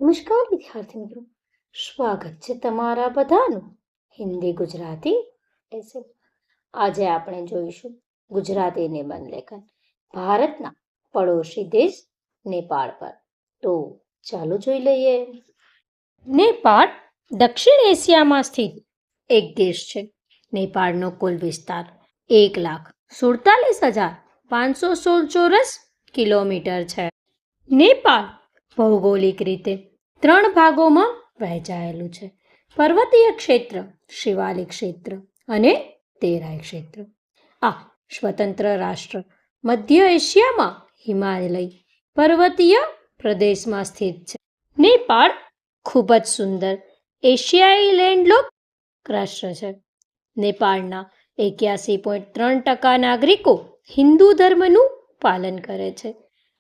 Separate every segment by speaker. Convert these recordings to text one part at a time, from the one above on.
Speaker 1: નમસ્કાર વિદ્યાર્થી મિત્રો, સ્વાગત છે તમારા બધાનું હિન્દી ગુજરાતી લેસન. આજે આપણે જોઈશું ગુજરાતી નિબંધ લેખન ભારતના પડોશી દેશ નેપાળ પર. તો ચાલો જોઈ લઈએ. નેપાળ દક્ષિણ એશિયામાં સ્થિત એક દેશ છે. નેપાળનો કુલ વિસ્તાર 1,47,516 ચોરસ કિલોમીટર છે. નેપાળ ભૌગોલિક રીતે 3 ભાગોમાં વહેંચાયેલું છે: પર્વતીય ક્ષેત્ર, શિવાલિક ક્ષેત્ર અને તેરાઈ ક્ષેત્ર. આ સ્વતંત્ર રાષ્ટ્ર મધ્ય એશિયામાં હિમાલય પર્વતીય પ્રદેશમાં સ્થિત છે. નેપાળ ખૂબ જ સુંદર એશિયાઈ લેન્ડલોક રાષ્ટ્ર છે. નેપાળના 81.3% નાગરિકો હિન્દુ ધર્મનું પાલન કરે છે.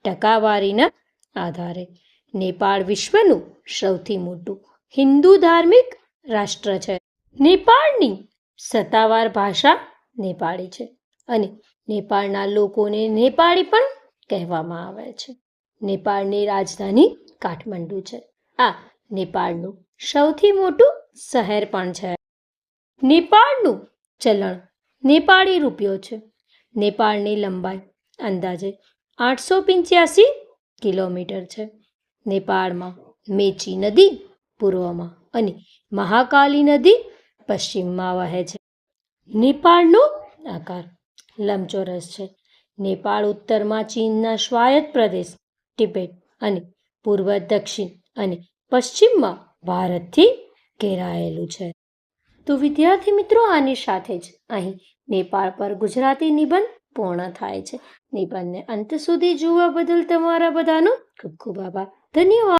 Speaker 1: ટકાવારીના આધારે નેપાળ વિશ્વનું સૌથી મોટું હિન્દુ ધાર્મિક રાષ્ટ્ર છે. નેપાળની સત્તાવાર ભાષા નેપાળી છે અને નેપાળના લોકોને નેપાળી પણ કહેવામાં આવે છે. નેપાળની રાજધાની કાઠમંડુ છે. આ નેપાળનું સૌથી મોટું શહેર પણ છે. નેપાળનું ચલણ નેપાળી રૂપિયો છે. નેપાળની લંબાઈ અંદાજે 885 કિલોમીટર છે. નેપાળમાં મેચી નદી પૂર્વમાં અને મહાકાલી નદી પશ્ચિમમાં વહે છે. નેપાળનો આકાર લંબચોરસ છે. નેપાળ ઉત્તરમાં ચીનના સ્વાયત્ત પ્રદેશ તિબેટ અને પૂર્વ, દક્ષિણ અને પશ્ચિમમાં ભારતથી ઘેરાયેલું છે. તો વિદ્યાર્થી મિત્રો, આની સાથે જ અહીં નેપાળ પર ગુજરાતી નિબંધ પૂર્ણ થાય છે. નિબંધને અંત સુધી જોવા બદલ તમારા બધાનો ખૂબ ખૂબ આભાર. ધન્યવાદ.